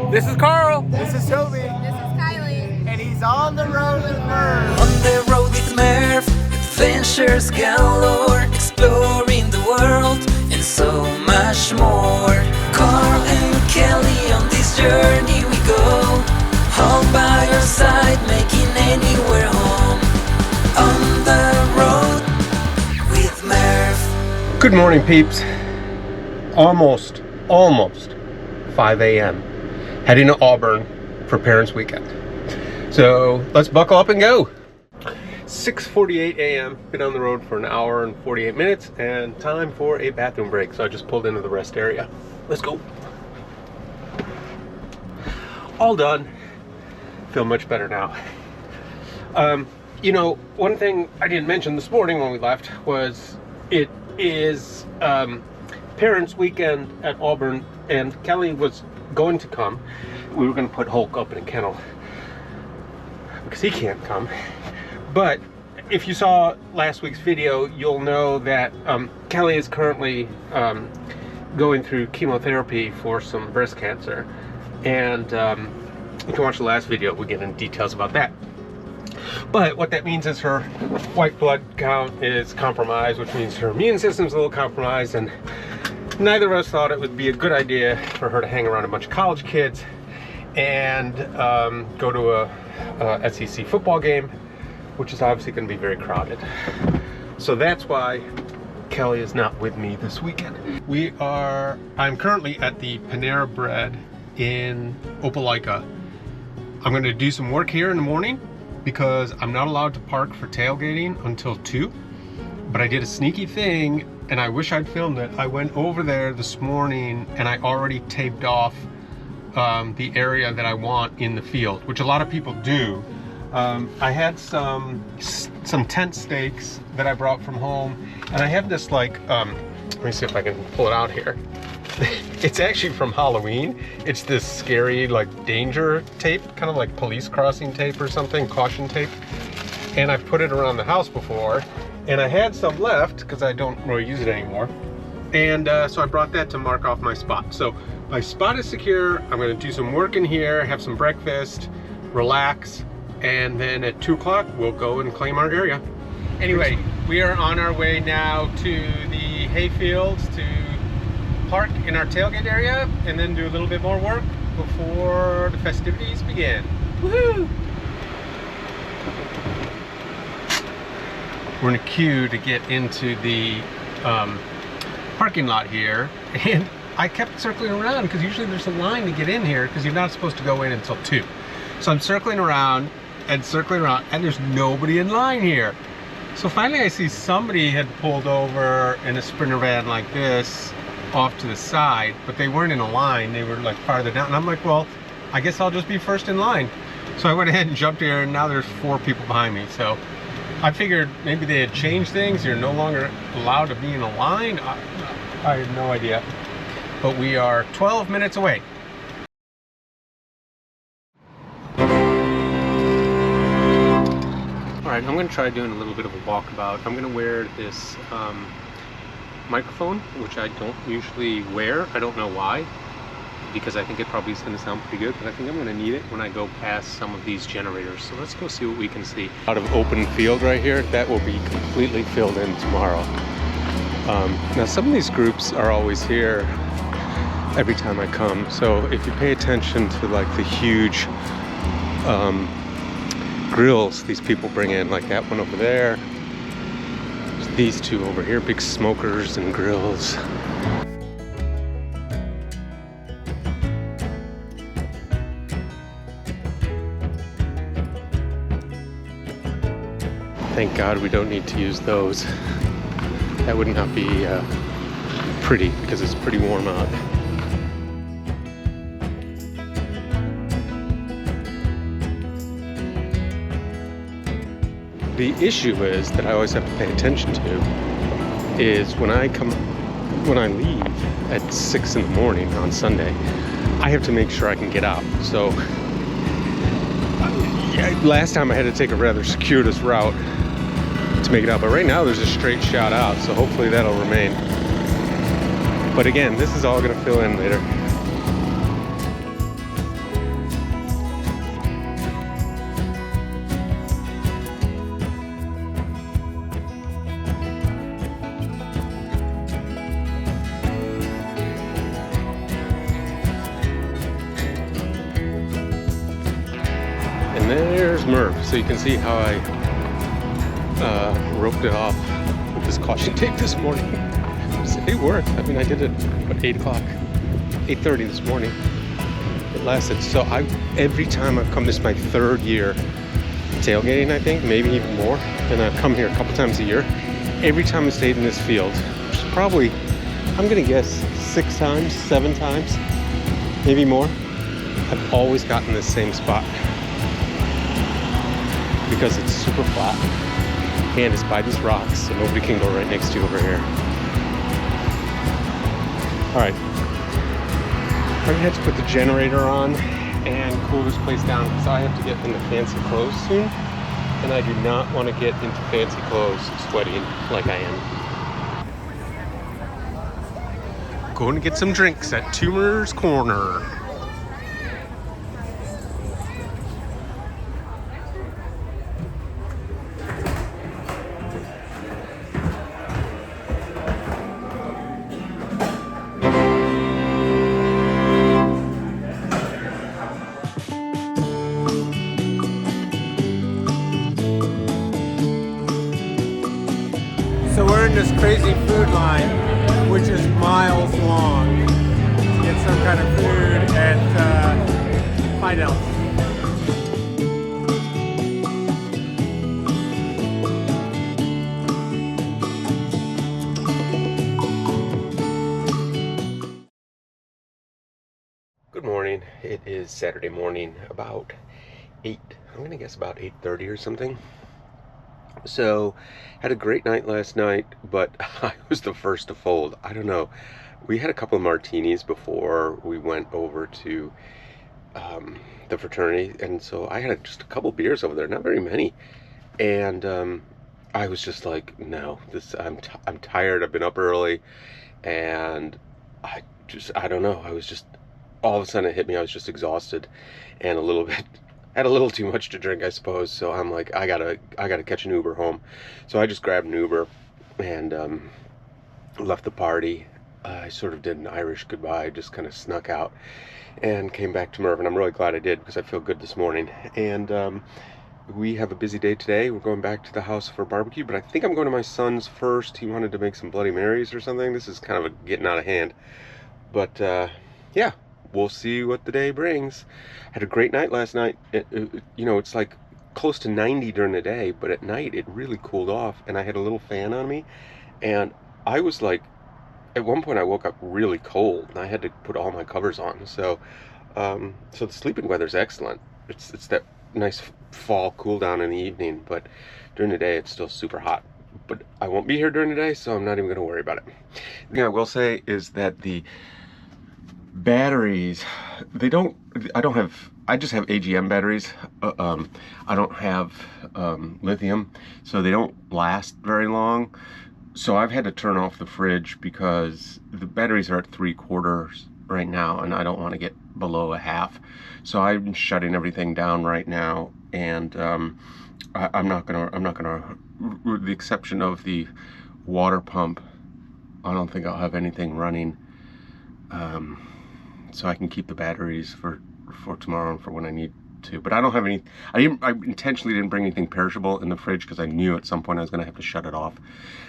This is Carl. This is Toby. This is Kylie. And he's on the road with Merv. On the road with Merv, adventures galore, exploring the world and so much more. Carl and Kelly, on this journey we go, all by your side, making anywhere home. On the road with Merv. Good morning, peeps. Almost 5 a.m. Heading to Auburn for Parents Weekend. So let's buckle up and go. 6:48 a.m. Been on the road for an hour and 48 minutes and time for a bathroom break. So I just pulled into the rest area. Let's go. All done. Feel much better now. You know, one thing I didn't mention this morning when we left was it is Parents Weekend at Auburn, and Kelly was going to come. We were going to put Hulk up in a kennel because he can't come. But if you saw last week's video, you'll know that Kelly is currently going through chemotherapy for some breast cancer, and you can watch the last video. We get into details about that. But what that means is her white blood count is compromised, which means her immune system's a little compromised, and neither of us thought it would be a good idea for her to hang around a bunch of college kids and go to a SEC football game, which is obviously going to be very crowded. So that's why Kelly is not with me this weekend. I'm currently at the Panera Bread in Opelika. I'm going to do some work here in the morning because I'm not allowed to park for tailgating until 2. But I did a sneaky thing, and I wish I'd filmed it. I went over there this morning and I already taped off the area that I want in the field, which a lot of people do. I had some tent stakes that I brought from home, and I have this like, let me see if I can pull it out here. It's actually from Halloween. It's this scary like danger tape, kind of like police crossing tape or something, caution tape. And I've put it around the house before, and I had some left because I don't really use it anymore. And so I brought that to mark off my spot. So my spot is secure. I'm gonna do some work in here, have some breakfast, relax, and then at 2 o'clock, we'll go and claim our area. Anyway, we are on our way now to the Hayfields to park in our tailgate area and then do a little bit more work before the festivities begin. Woohoo! We're in a queue to get into the parking lot here, and I kept circling around because usually there's a line to get in here because you're not supposed to go in until 2. So I'm circling around and there's nobody in line here. So finally I see somebody had pulled over in a Sprinter van like this off to the side, but they weren't in a line, they were like farther down, and I'm like, well, I guess I'll just be first in line. So I went ahead and jumped here, and now there's 4 people behind me. So I figured maybe they had changed things, you're no longer allowed to be in a line. I have no idea, but we are 12 minutes away. Alright, I'm going to try doing a little bit of a walkabout. I'm going to wear this microphone, which I don't usually wear. I don't know why, because I think it probably is going to sound pretty good, but I think I'm going to need it when I go past some of these generators. So let's go see what we can see. Out of open field right here, that will be completely filled in tomorrow. Now some of these groups are always here every time I come, so if you pay attention to like the huge grills these people bring in, like that one over there, there's these 2 over here, big smokers and grills. Thank God we don't need to use those. That would not be pretty because it's pretty warm out. The issue is that I always have to pay attention to is when I leave at 6 in the morning on Sunday, I have to make sure I can get out. So last time I had to take a rather circuitous route to make it out, but right now there's a straight shot out, so hopefully that'll remain. But again, this is all going to fill in later. And there's Merv. So you can see how I roped it off with this caution tape this morning. It worked. I mean, I did it at 8 o'clock, 8:30 this morning. It lasted. So every time I've come, this is my 3rd year tailgating, I think, maybe even more. And I've come here a couple times a year. Every time I stayed in this field, which is probably, I'm gonna guess 6 times, 7 times, maybe more, I've always gotten this same spot because it's super flat and it's by these rocks, so nobody can go right next to you over here. All right, I'm gonna have to put the generator on and cool this place down because I have to get into fancy clothes soon, and I do not want to get into fancy clothes sweating like I am. Going to get some drinks at Toomer's Corner. So we're in this crazy food line, which is miles long, to get some kind of food at Phi Delta. Good morning. It is Saturday morning, about 8. I'm gonna guess about 8:30 or something. So, had a great night last night, but I was the first to fold. I don't know. We had a couple of martinis before we went over to the fraternity, and so I had just a couple beers over there, not very many. And I was just like, no, I'm tired. I've been up early, and I don't know. I was just, all of a sudden it hit me. I was just exhausted and a little bit. Had a little too much to drink, I suppose, so I'm like, I gotta catch an Uber home. So I just grabbed an Uber and left the party. I sort of did an Irish goodbye, just kind of snuck out and came back to Merv, and I'm really glad I did because I feel good this morning. And we have a busy day today. We're going back to the house for barbecue, but I think I'm going to my son's first. He wanted to make some Bloody Marys or something. This is kind of getting out of hand, but yeah. We'll see what the day brings. Had a great night last night. You know, it's like close to 90 during the day, but at night it really cooled off, and I had a little fan on me, and I was like, at one point I woke up really cold, and I had to put all my covers on. So, so the sleeping weather's excellent. It's that nice fall cool down in the evening, but during the day it's still super hot. But I won't be here during the day, so I'm not even going to worry about it. The thing I will say is that the batteries, I just have AGM batteries. I don't have lithium, so they don't last very long. So I've had to turn off the fridge because the batteries are at 3/4 right now, and I don't want to get below a half. So I'm shutting everything down right now, and I'm not gonna, with the exception of the water pump, I don't think I'll have anything running. So I can keep the batteries for tomorrow and for when I need to. But I don't have any, I intentionally didn't bring anything perishable in the fridge because I knew at some point I was going to have to shut it off.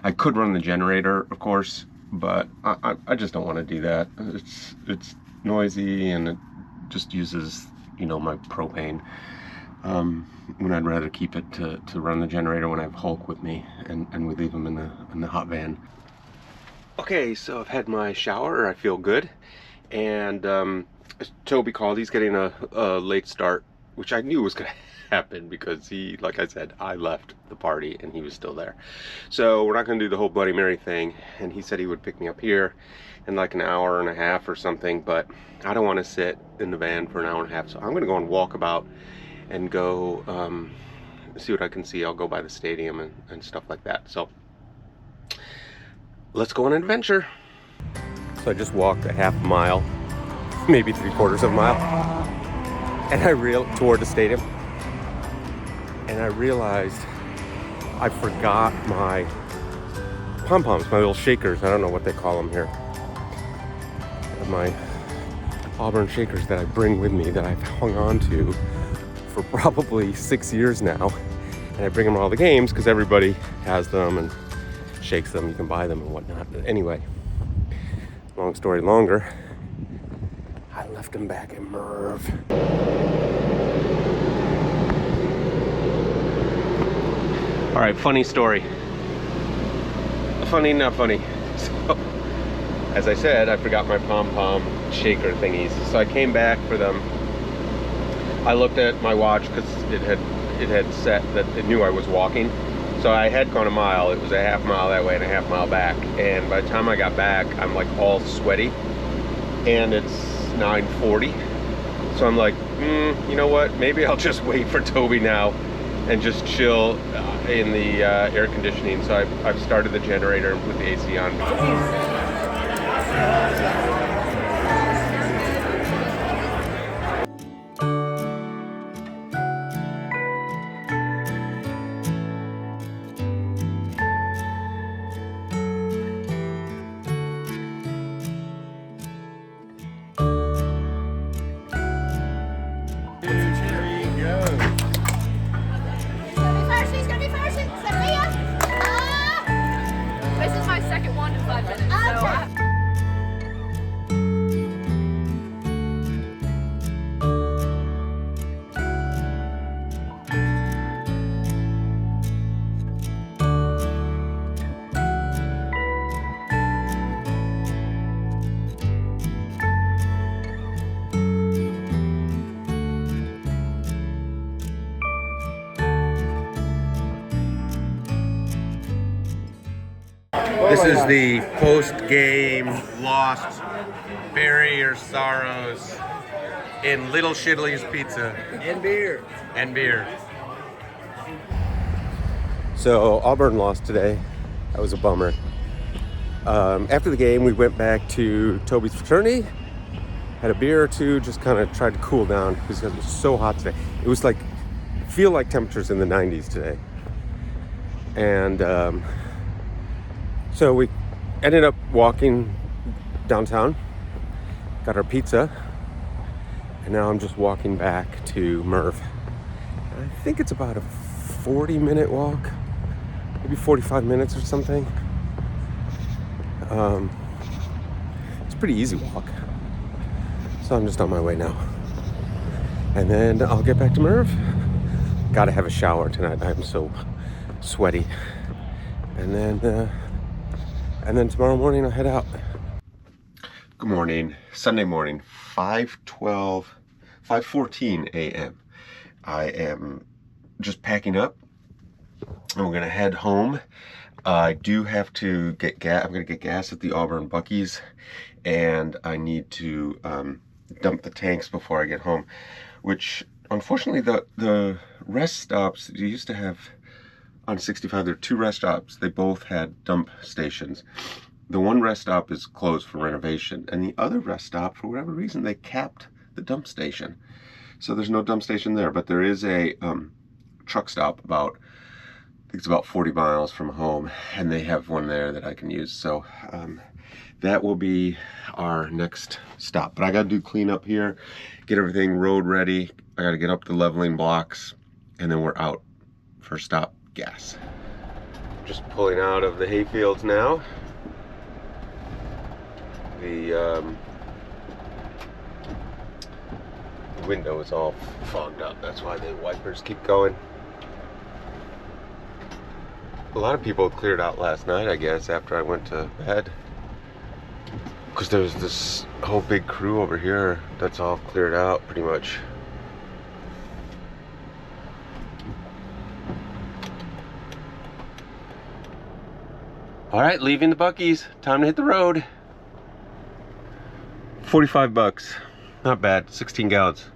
I could run the generator, of course, but I just don't want to do that. It's noisy, and it just uses, you know, my propane. When I'd rather keep it to run the generator when I have Hulk with me, and we leave him in the hot van. Okay, so I've had my shower. I feel good. And Toby called. He's getting a late start, which I knew was going to happen because he, like I said, I left the party and he was still there. So we're not going to do the whole Bloody Mary thing, and he said he would pick me up here in like an hour and a half or something, but I don't want to sit in the van for an hour and a half, so I'm going to go on walkabout and go see what I can see. I'll go by the stadium and stuff like that. So let's go on an adventure. So I just walked a half mile, maybe 3/4 of a mile, and toward the stadium, and I realized I forgot my pom-poms, my little shakers. I don't know what they call them here. My Auburn shakers that I bring with me that I've hung on to for probably 6 years now. And I bring them all the games because everybody has them and shakes them. You can buy them and whatnot. But anyway, long story longer, I left them back at Merv. All right, funny story. Funny, not funny. So, as I said, I forgot my pom-pom shaker thingies. So I came back for them. I looked at my watch because it had set that it knew I was walking. So I had gone a mile. It was a half mile that way and a half mile back. And by the time I got back, I'm like all sweaty. And it's 9:40. So I'm like, you know what? Maybe I'll just wait for Toby now and just chill in the air conditioning. So I've started the generator and put the AC on. This is the post-game lost bury your sorrows in Little Shiddly's Pizza. And beer. And beer. So Auburn lost today. That was a bummer. After the game, we went back to Toby's fraternity, had a beer or two, just kind of tried to cool down because it was so hot today. It was like, feel like temperatures in the 90s today. And so we ended up walking downtown, got our pizza, and now I'm just walking back to Merv. And I think it's about a 40-minute walk, maybe 45 minutes or something. It's a pretty easy walk. So I'm just on my way now. And then I'll get back to Merv. Gotta have a shower tonight. I'm so sweaty. And then tomorrow morning I'll head out. Good morning. Sunday morning, 5:14 a.m. I am just packing up and we're gonna head home. I do have to get gas. I'm gonna get gas at the Auburn Buc-ee's, and I need to dump the tanks before I get home, which unfortunately the rest stops you used to have on 65, there are 2 rest stops. They both had dump stations. The one rest stop is closed for renovation, and the other rest stop, for whatever reason, they capped the dump station. So there's no dump station there, but there is a truck stop I think it's about 40 miles from home, and they have one there that I can use. So that will be our next stop. But I gotta do cleanup here, get everything road ready. I gotta get up the leveling blocks, and then we're out. First stop, gas. Just pulling out of the Hayfields now. The window is all fogged up. That's why the wipers keep going. A lot of people cleared out last night, I guess, after I went to bed. Because there's this whole big crew over here that's all cleared out pretty much. All right, leaving the Buc-ee's. Time to hit the road. 45 bucks. Not bad. 16 gallons.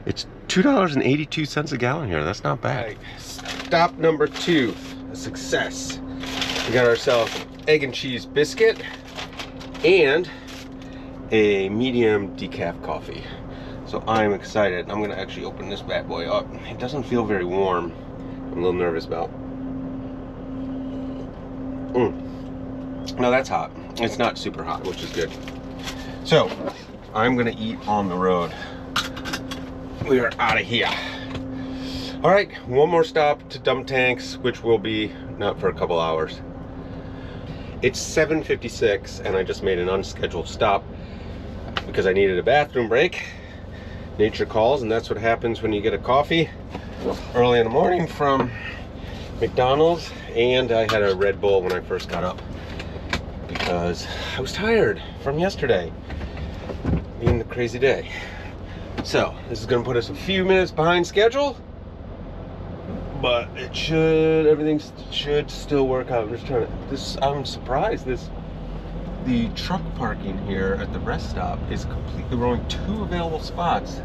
It's $2.82 a gallon here. That's not bad. Right. Stop number 2. A success. We got ourselves egg and cheese biscuit and a medium decaf coffee. So I'm excited. I'm gonna actually open this bad boy up. It doesn't feel very warm. I'm a little nervous about. No, that's hot. It's not super hot, which is good. So I'm gonna eat on the road. We are out of here. All right, one more stop to dump tanks, which will be not for a couple hours. It's 7:56 and I just made an unscheduled stop because I needed a bathroom break. Nature calls, and that's what happens when you get a coffee early in the morning from McDonald's. And I had a Red Bull when I first got up because I was tired from yesterday being the crazy day. So this is gonna put us a few minutes behind schedule, but everything should still work out. I'm surprised the truck parking here at the rest stop is completely wrong. 2 available spots.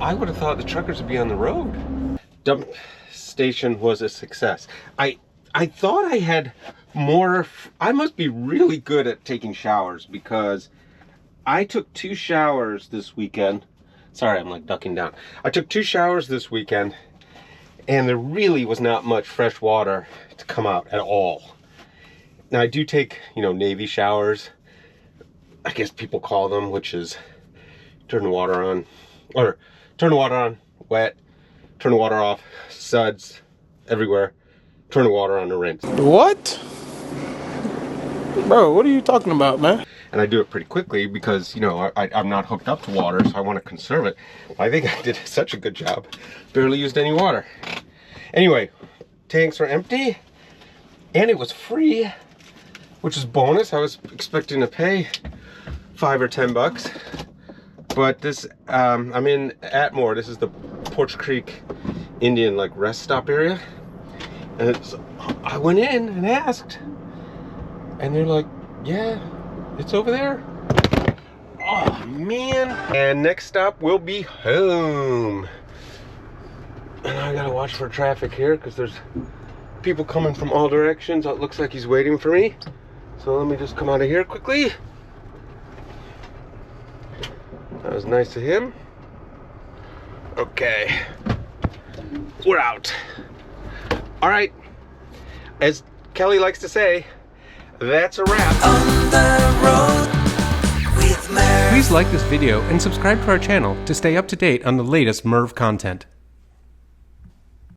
I would have thought the truckers would be on the road. Dump station was a success. I thought I had more. I must be really good at taking showers because I took 2 showers this weekend. Sorry, I'm like ducking down. I took 2 showers this weekend and there really was not much fresh water to come out at all. Now I do take, Navy showers, I guess people call them, which is turn the water on, wet, turn the water off, suds everywhere, turn the water on to rinse. What? Bro, what are you talking about, man? And I do it pretty quickly because, I'm not hooked up to water, so I want to conserve it. I think I did such a good job. Barely used any water. Anyway, tanks are empty and it was free, which is bonus. I was expecting to pay $5 or $10, but this, I'm in Atmore. This is the Porch Creek Indian rest stop area. And I went in and asked, and they're like, yeah, it's over there. Oh man. And next stop will be home. And I gotta watch for traffic here because there's people coming from all directions. It looks like he's waiting for me. So let me just come out of here quickly. That was nice of him. Okay, we're out. All right, as Kelly likes to say, that's a wrap. On the road with Merv. Please like this video and subscribe to our channel to stay up to date on the latest Merv content.